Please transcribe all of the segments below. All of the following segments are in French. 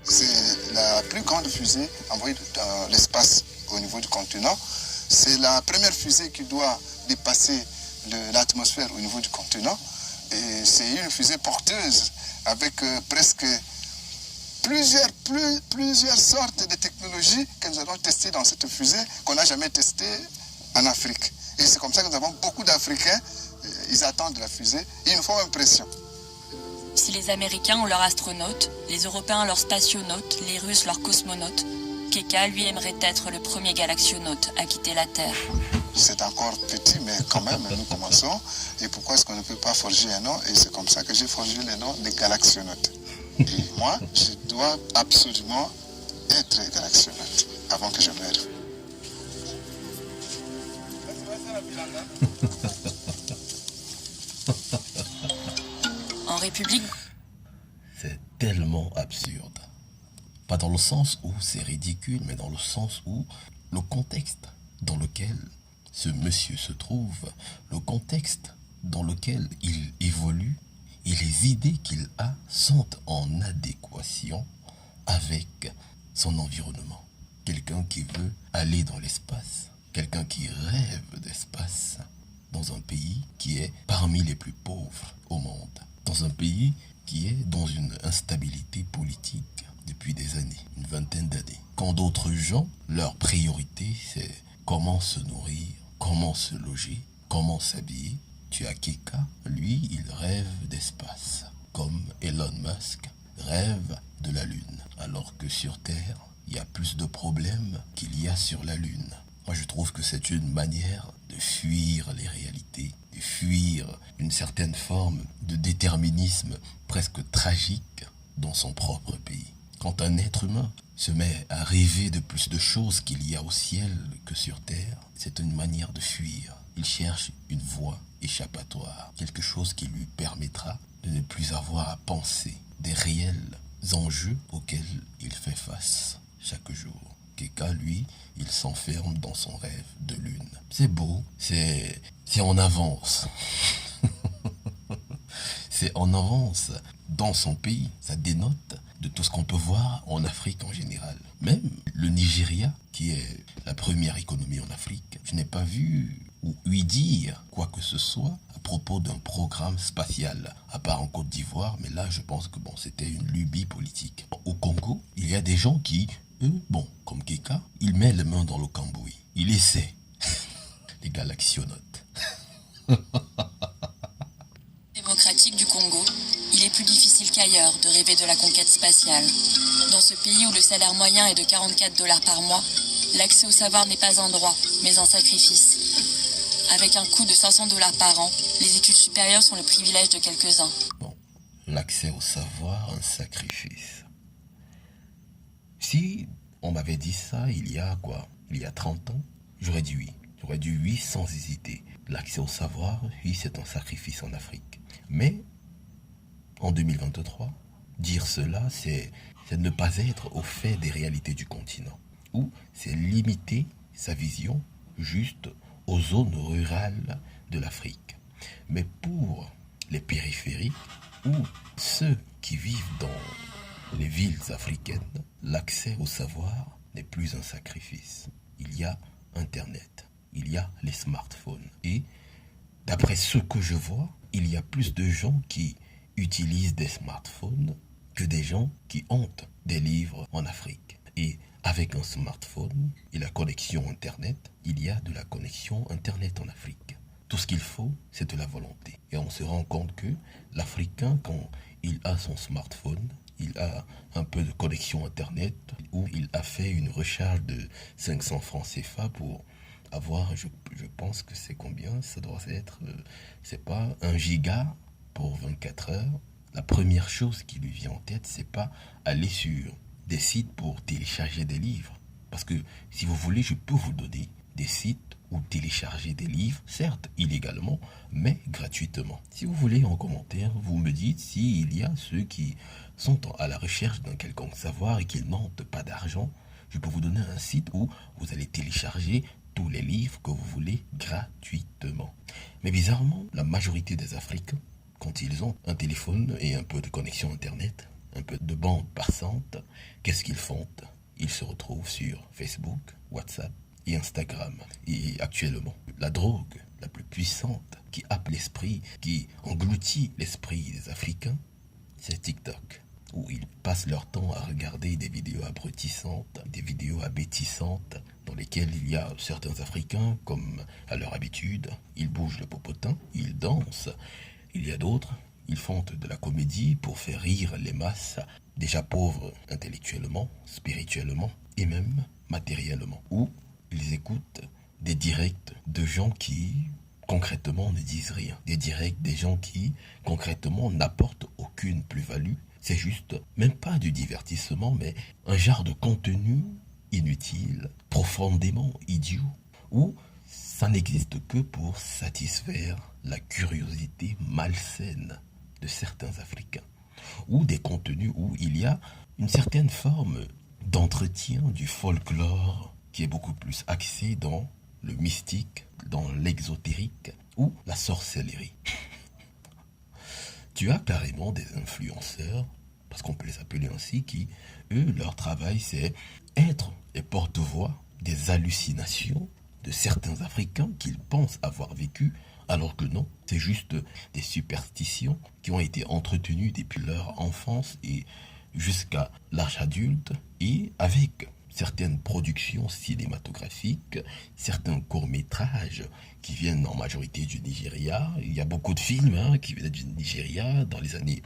C'est la plus grande fusée envoyée dans l'espace au niveau du continent. C'est la première fusée qui doit dépasser l'atmosphère au niveau du continent. Et c'est une fusée porteuse avec presque plusieurs sortes de technologies que nous allons tester dans cette fusée qu'on n'a jamais testée en Afrique. Et c'est comme ça que nous avons beaucoup d'Africains, ils attendent la fusée et ils nous font impression. Si les Américains ont leurs astronautes, les Européens leurs spationautes, les Russes leurs cosmonautes, Keka, lui, aimerait être le premier galaxionaute à quitter la Terre. C'est encore petit, mais quand même, nous commençons. Et pourquoi est-ce qu'on ne peut pas forger un nom? Et c'est comme ça que j'ai forgé le nom de galaxionaute. Et moi, je dois absolument être galaxionaute avant que je meure. En République... C'est tellement absurde. Pas dans le sens où c'est ridicule, mais dans le sens où le contexte dans lequel ce monsieur se trouve, le contexte dans lequel il évolue et les idées qu'il a sont en adéquation avec son environnement. Quelqu'un qui veut aller dans l'espace, quelqu'un qui rêve d'espace dans un pays qui est parmi les plus pauvres au monde, dans un pays qui est dans une instabilité politique depuis des années, une vingtaine d'années. Quand d'autres gens, leur priorité, c'est comment se nourrir, comment se loger, comment s'habiller. Tu as Keka, lui, il rêve d'espace, comme Elon Musk rêve de la Lune, alors que sur Terre, il y a plus de problèmes qu'il y a sur la Lune. Moi, je trouve que c'est une manière de fuir les réalités, de fuir une certaine forme de déterminisme presque tragique dans son propre pays. Quand un être humain se met à rêver de plus de choses qu'il y a au ciel que sur terre, c'est une manière de fuir. Il cherche une voie échappatoire, quelque chose qui lui permettra de ne plus avoir à penser des réels enjeux auxquels il fait face chaque jour. Keka, lui, il s'enferme dans son rêve de lune. C'est beau, c'est en avance. C'est en avance dans son pays. Ça dénote de tout ce qu'on peut voir en Afrique en général. Même le Nigeria, qui est la première économie en Afrique, je n'ai pas vu ou ouï dire quoi que ce soit à propos d'un programme spatial, à part en Côte d'Ivoire, mais là je pense que c'était une lubie politique. Au Congo, il y a des gens qui, eux, comme Keka, il met les mains dans le cambouis. Il essaie. Les galaxionautes. Démocratique du Congo, il est plus difficile qu'ailleurs de rêver de la conquête spatiale. Dans ce pays où le salaire moyen est de 44 $ par mois, l'accès au savoir n'est pas un droit, mais un sacrifice. Avec un coût de 500 $ par an, les études supérieures sont le privilège de quelques-uns. L'accès au savoir, un sacrifice. Si on m'avait dit ça il y a 30 ans, j'aurais dit oui. J'aurais dit oui sans hésiter. L'accès au savoir, oui, c'est un sacrifice en Afrique. Mais, en 2023, dire cela, c'est ne pas être au fait des réalités du continent. Ou c'est limiter sa vision juste aux zones rurales de l'Afrique. Mais pour les périphériques ou ceux qui vivent dans les villes africaines, l'accès au savoir n'est plus un sacrifice. Il y a Internet, il y a les smartphones. Et d'après ce que je vois, il y a plus de gens qui utilisent des smartphones que des gens qui ont des livres en Afrique. Et avec un smartphone et la connexion Internet, il y a de la connexion Internet en Afrique. Tout ce qu'il faut, c'est de la volonté. Et on se rend compte que l'Africain, quand il a son smartphone, il a un peu de connexion Internet, ou il a fait une recharge de 500 francs CFA pour avoir, je pense que c'est combien? Ça doit être, c'est pas 1 giga pour 24 heures. La première chose qui lui vient en tête, c'est pas aller sur des sites pour télécharger des livres. Parce que si vous voulez, je peux vous donner des sites où télécharger des livres, certes illégalement, mais gratuitement. Si vous voulez, en commentaire, vous me dites s'il y a ceux qui sont à la recherche d'un quelconque savoir et qui n'ont pas d'argent. Je peux vous donner un site où vous allez télécharger tous les livres que vous voulez gratuitement. Mais bizarrement, la majorité des Africains, quand ils ont un téléphone et un peu de connexion Internet, un peu de bande passante, qu'est-ce qu'ils font? Ils se retrouvent sur Facebook, WhatsApp et Instagram. Et actuellement, la drogue la plus puissante qui happe l'esprit, qui engloutit l'esprit des Africains, c'est TikTok, où ils passent leur temps à regarder des vidéos abrutissantes, des vidéos abétissantes, dans lesquelles il y a certains Africains, comme à leur habitude, ils bougent le popotin, ils dansent. Il y a d'autres, ils font de la comédie pour faire rire les masses, déjà pauvres intellectuellement, spirituellement et même matériellement. Ou ils écoutent des directs de gens qui concrètement ne disent rien. Des directs des gens qui concrètement n'apportent aucune plus-value. C'est juste, même pas du divertissement, mais un genre de contenu inutile, profondément idiot, où ça n'existe que pour satisfaire la curiosité malsaine de certains Africains, ou des contenus où il y a une certaine forme d'entretien du folklore qui est beaucoup plus axé dans le mystique, dans l'exotérique ou la sorcellerie. Tu as carrément des influenceurs, parce qu'on peut les appeler ainsi, qui, eux, leur travail, c'est être les porte-voix des hallucinations de certains Africains qu'ils pensent avoir vécu, alors que non, c'est juste des superstitions qui ont été entretenues depuis leur enfance et jusqu'à l'âge adulte, et avec certaines productions cinématographiques, certains courts-métrages qui viennent en majorité du Nigeria. Il y a beaucoup de films qui viennent du Nigeria dans les années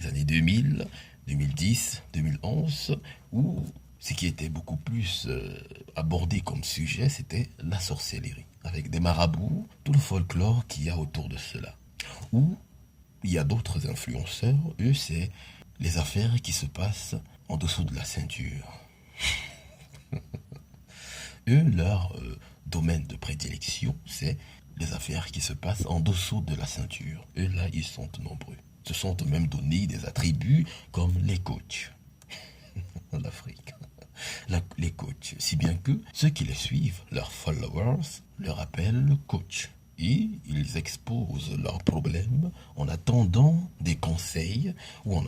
2000, 2010, 2011, où ce qui était beaucoup plus abordé comme sujet, c'était la sorcellerie, avec des marabouts, tout le folklore qu'il y a autour de cela. Ou il y a d'autres influenceurs, eux, c'est les affaires qui se passent en dessous de la ceinture. Eux, leur domaine de prédilection, c'est les affaires qui se passent en dessous de la ceinture. Eux, là, ils sont nombreux. Se sont même donné des attributs comme les coachs en Afrique. Les coachs, si bien que ceux qui les suivent, leurs followers, leur appellent coach. Et ils exposent leurs problèmes en attendant des conseils ou en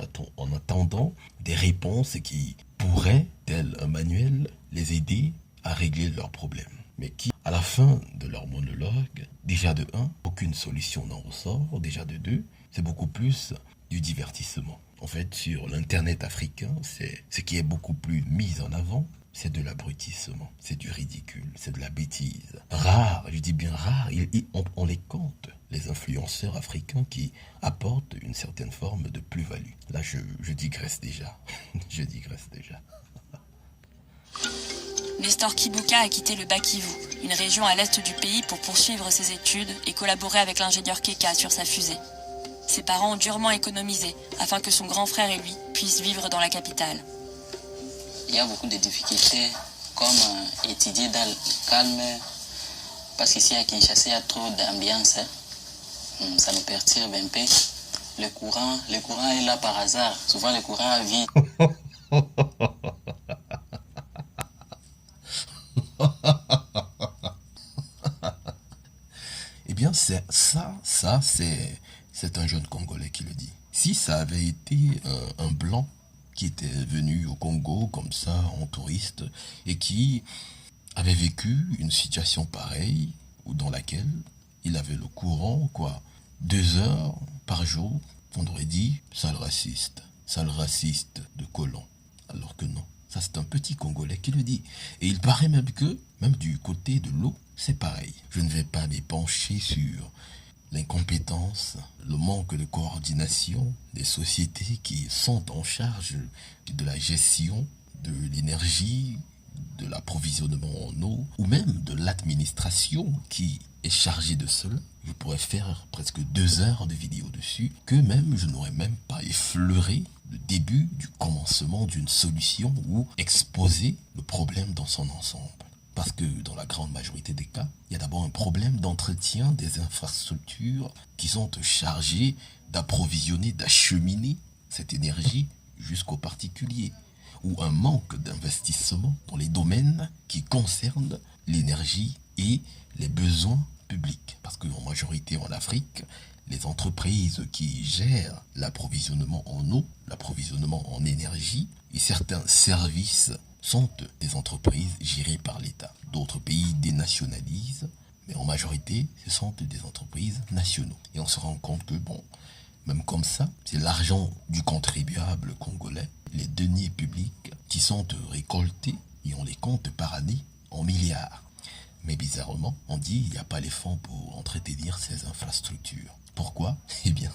attendant des réponses qui pourraient, tel un manuel, les aider à régler leurs problèmes. Mais qui, à la fin de leur monologue, déjà de 1, aucune solution n'en ressort, déjà de 2, c'est beaucoup plus du divertissement. En fait, sur l'internet africain, c'est ce qui est beaucoup plus mis en avant, c'est de l'abrutissement, c'est du ridicule, c'est de la bêtise. Rare, je dis bien rare, on les compte, les influenceurs africains qui apportent une certaine forme de plus-value. Là, je digresse déjà, je digresse déjà. Nestor Kibuka a quitté le Bas-Kivu, une région à l'est du pays, pour poursuivre ses études et collaborer avec l'ingénieur Keka sur sa fusée. Ses parents ont durement économisé afin que son grand frère et lui puissent vivre dans la capitale. Il y a beaucoup de difficultés, comme étudier dans le calme, parce qu'ici à Kinshasa, il y a trop d'ambiance. Ça nous perturbe un peu. Le courant est là par hasard. Souvent, le courant vient. Eh bien, c'est un jeune Congolais qui le dit. Si ça avait été un blanc qui était venu au Congo comme ça en touriste et qui avait vécu une situation pareille ou dans laquelle il avait le courant 2 heures par jour, on aurait dit sale raciste de colon. Alors que non, ça c'est un petit Congolais qui le dit. Et il paraît même que, même du côté de l'eau, c'est pareil. Je ne vais pas m'épancher sur l'incompétence, le manque de coordination des sociétés qui sont en charge de la gestion de l'énergie, de l'approvisionnement en eau, ou même de l'administration qui est chargée de cela. Je pourrais faire presque 2 heures de vidéo dessus, que même je n'aurais même pas effleuré le début du commencement d'une solution ou exposer le problème dans son ensemble. Parce que dans la grande majorité des cas, il y a d'abord un problème d'entretien des infrastructures qui sont chargées d'approvisionner, d'acheminer cette énergie jusqu'aux particuliers, ou un manque d'investissement dans les domaines qui concernent l'énergie et les besoins publiques. Parce qu'en majorité en Afrique, les entreprises qui gèrent l'approvisionnement en eau, l'approvisionnement en énergie et certains services sont des entreprises gérées par l'État. D'autres pays dénationalisent, mais en majorité, ce sont des entreprises nationaux. Et on se rend compte que, bon, même comme ça, c'est l'argent du contribuable congolais, les deniers publics qui sont récoltés et on les compte par année en milliards. Mais bizarrement, on dit qu'il n'y a pas les fonds pour entretenir ces infrastructures. Pourquoi? Eh bien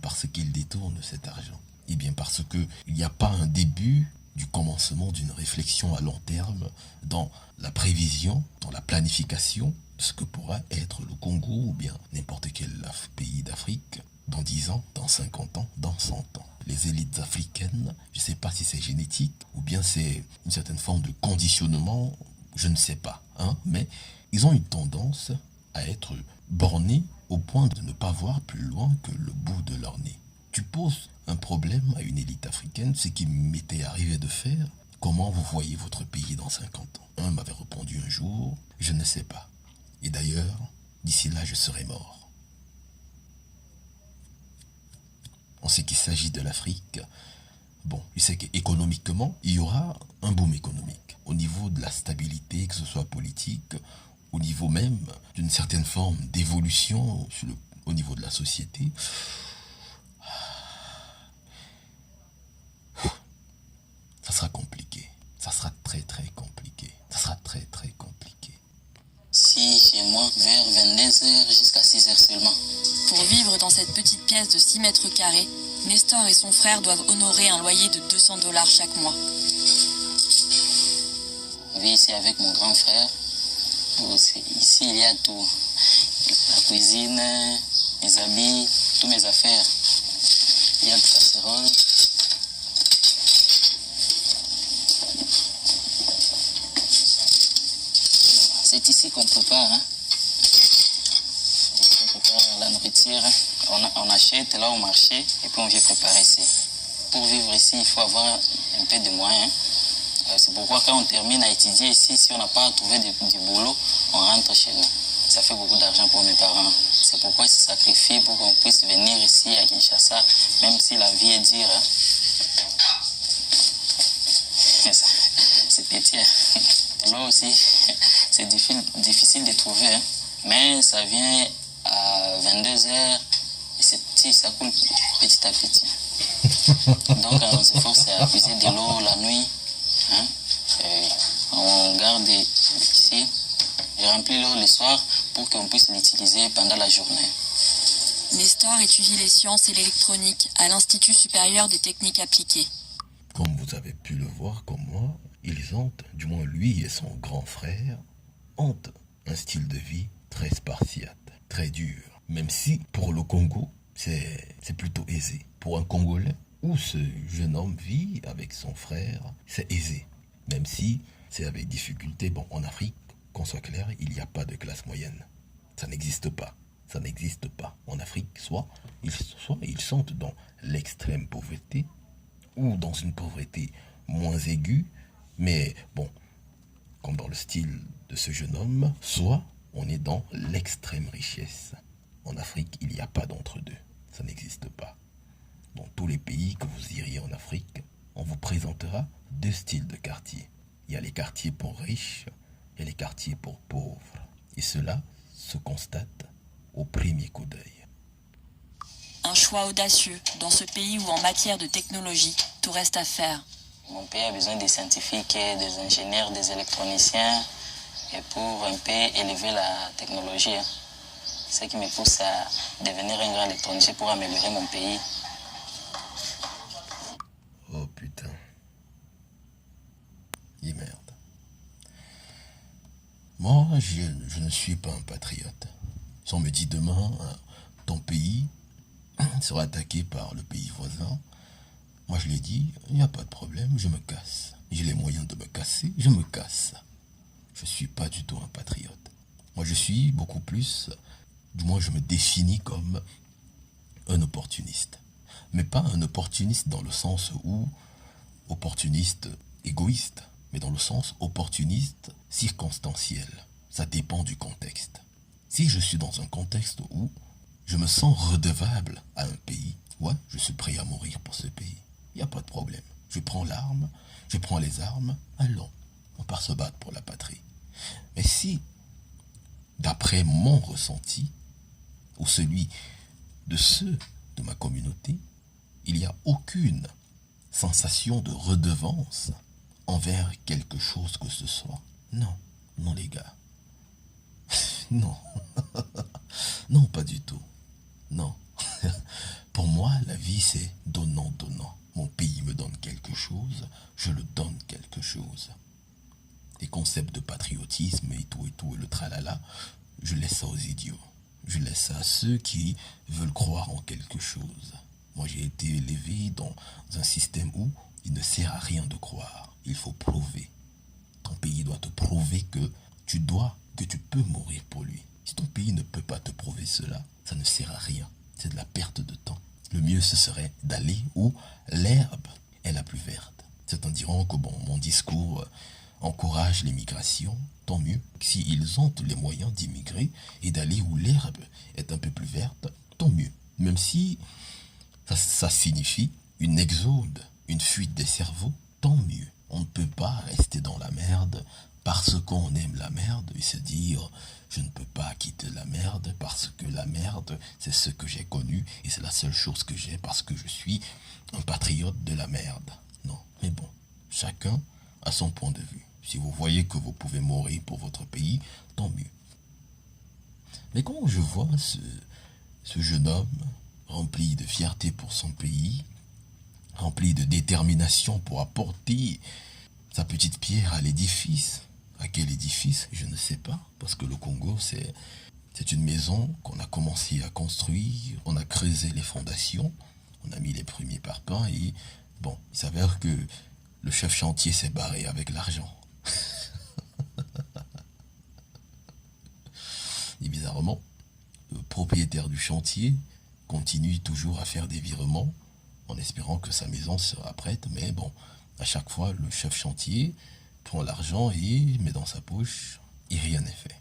parce qu'ils détournent cet argent. Eh bien parce qu'il n'y a pas un début du commencement d'une réflexion à long terme dans la prévision, dans la planification de ce que pourra être le Congo ou bien n'importe quel pays d'Afrique dans 10 ans, dans 50 ans, dans 100 ans. Les élites africaines, je ne sais pas si c'est génétique ou bien c'est une certaine forme de conditionnement, je ne sais pas, mais ils ont une tendance à être bornés au point de ne pas voir plus loin que le bout de leur nez. Tu poses un problème à une élite africaine, ce qui m'était arrivé de faire, comment vous voyez votre pays dans 50 ans? Un m'avait répondu un jour, je ne sais pas. Et d'ailleurs, d'ici là, je serai mort. En ce qui s'agit de l'Afrique, bon, je sais qu'économiquement, il y aura un boom économique. Au niveau de la stabilité, que ce soit politique, au niveau même d'une certaine forme d'évolution au niveau de la société, ça sera compliqué. Ça sera très très compliqué. Ça sera très très compliqué. Si chez moi, vers 22h jusqu'à 6h seulement. Pour vivre dans cette petite pièce de 6 mètres carrés, Nestor et son frère doivent honorer un loyer de $200 chaque mois. On vit ici avec mon grand frère. Ici, il y a tout. La cuisine, mes habits, toutes mes affaires. Il y a des casseroles. C'est ici qu'on prépare. On prépare la nourriture. On achète là au marché et puis on vient préparer ici. Pour vivre ici, il faut avoir un peu de moyens. C'est pourquoi quand on termine à étudier ici, si on n'a pas trouvé du boulot, on rentre chez nous. Ça fait beaucoup d'argent pour mes parents. C'est pourquoi ils se sacrifient pour qu'on puisse venir ici à Kinshasa, même si la vie est dure. C'est petit. Là aussi, c'est difficile de trouver. Mais ça vient à 22h et ça coule petit à petit. Donc on se force à puiser de l'eau la nuit. On garde ici. Je remplis l'eau le soir pour qu'on puisse l'utiliser pendant la journée. Nestor étudie les sciences et l'électronique à l'Institut supérieur des techniques appliquées. Comme vous avez pu le voir comme moi, ils ont, du moins lui et son grand frère, ont un style de vie très spartiate, très dur. Même si pour le Congo, c'est plutôt aisé. Pour un Congolais, où ce jeune homme vit avec son frère, c'est aisé. Même si c'est avec difficulté. Bon, en Afrique, qu'on soit clair, il n'y a pas de classe moyenne. Ça n'existe pas. Ça n'existe pas. En Afrique, soit ils sont dans l'extrême pauvreté, ou dans une pauvreté moins aiguë, mais bon, comme dans le style de ce jeune homme, soit on est dans l'extrême richesse. En Afrique, il n'y a pas d'entre-deux. Ça n'existe pas. Dans tous les pays que vous iriez en Afrique, on vous présentera deux styles de quartiers. Il y a les quartiers pour riches et les quartiers pour pauvres. Et cela se constate au premier coup d'œil. Un choix audacieux dans ce pays où en matière de technologie, tout reste à faire. Mon pays a besoin des scientifiques, des ingénieurs, des électroniciens, et pour un peu élever la technologie. C'est ce qui me pousse à devenir un grand électronicien pour améliorer mon pays. Oh putain. Et merde. Moi, je ne suis pas un patriote. Si on me dit demain, ton pays sera attaqué par le pays voisin, moi je lui dis, il n'y a pas de problème, je me casse. J'ai les moyens de me casser, je me casse. Je ne suis pas du tout un patriote. Moi je suis beaucoup plus, du moins je me définis comme un opportuniste. Mais pas un opportuniste dans le sens où opportuniste égoïste, mais dans le sens opportuniste circonstanciel. ça dépend du contexte. Si je suis dans un contexte où je me sens redevable à un pays, ouais, je suis prêt à mourir pour ce pays. Il n'y a pas de problème. Je prends les armes, allons, on part se battre pour la patrie. Mais si, d'après mon ressenti, ou celui de ceux de ma communauté, il n'y a aucune sensation de redevance envers quelque chose que ce soit, non, non les gars, non, non pas du tout, non. Pour moi, la vie c'est donnant, donnant. Mon pays me donne quelque chose, je le donne quelque chose. Les concepts de patriotisme et tout, et le tralala, je laisse ça aux idiots. Je laisse ça à ceux qui veulent croire en quelque chose. Moi, j'ai été élevé dans un système où il ne sert à rien de croire. Il faut prouver. Ton pays doit te prouver que tu peux mourir pour lui. Si ton pays ne peut pas te prouver cela, ça ne sert à rien. C'est de la perte de temps. Le mieux, ce serait d'aller où l'herbe est la plus verte. Certains diront que mon discours encourage l'immigration, tant mieux. S'ils ont les moyens d'immigrer et d'aller où l'herbe est un peu plus verte, tant mieux. Même si ça signifie une exode, une fuite des cerveaux, tant mieux. On ne peut pas rester dans la merde parce qu'on aime la merde et se dire je ne peux pas quitter la merde parce que la merde c'est ce que j'ai connu et c'est la seule chose que j'ai parce que je suis un patriote de la merde. Non, mais bon, chacun a son point de vue. Si vous voyez que vous pouvez mourir pour votre pays, tant mieux. Mais quand je vois ce jeune homme rempli de fierté pour son pays, rempli de détermination pour apporter sa petite pierre à l'édifice. À quel édifice? Je ne sais pas, parce que le Congo, c'est une maison qu'on a commencé à construire, on a creusé les fondations, on a mis les premiers parpaings et bon, il s'avère que le chef chantier s'est barré avec l'argent. Et bizarrement, le propriétaire du chantier continue toujours à faire des virements en espérant que sa maison sera prête, mais bon, à chaque fois, le chef chantier prend l'argent et met dans sa poche et rien n'est fait.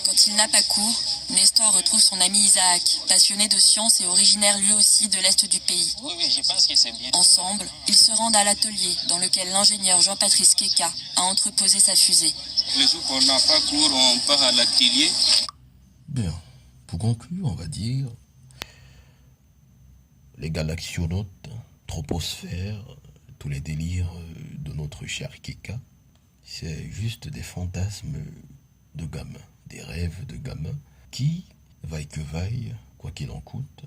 Quand il n'a pas cours, Nestor retrouve son ami Isaac, passionné de science et originaire lui aussi de l'Est du pays. Oui, je pense que c'est bien. Ensemble, ils se rendent à l'atelier dans lequel l'ingénieur Jean-Patrice Keka a entreposé sa fusée. Le jour qu'on n'a pas cours, on part à l'atelier. Bien, pour conclure, on va dire les galaxionautes, troposphères, tous les délires de notre cher Keka, c'est juste des fantasmes de gamins, des rêves de gamins qui, vaille que vaille, quoi qu'il en coûte,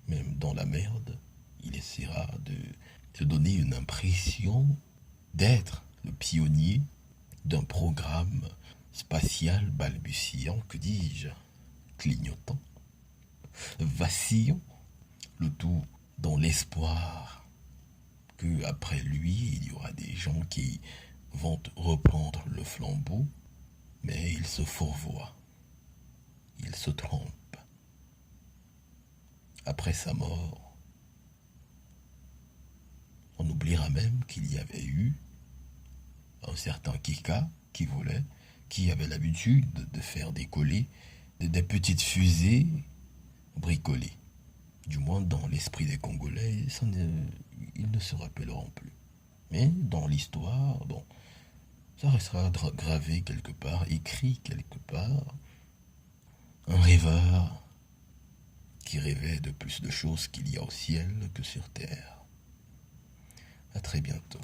même dans la merde, il essaiera de se donner une impression d'être le pionnier d'un programme spatial balbutiant, que dis-je, clignotant, vacillant, le tout dans l'espoir que après lui, il y aura des gens qui vont reprendre le flambeau, mais il se fourvoie, il se trompe. Après sa mort, on oubliera même qu'il y avait eu un certain Keka qui avait l'habitude de faire décoller des petites fusées bricolées. Du moins dans l'esprit des Congolais, ils ne se rappelleront plus. Mais dans l'histoire, bon, ça restera gravé quelque part, écrit quelque part. Un rêveur qui rêvait de plus de choses qu'il y a au ciel que sur terre. À très bientôt.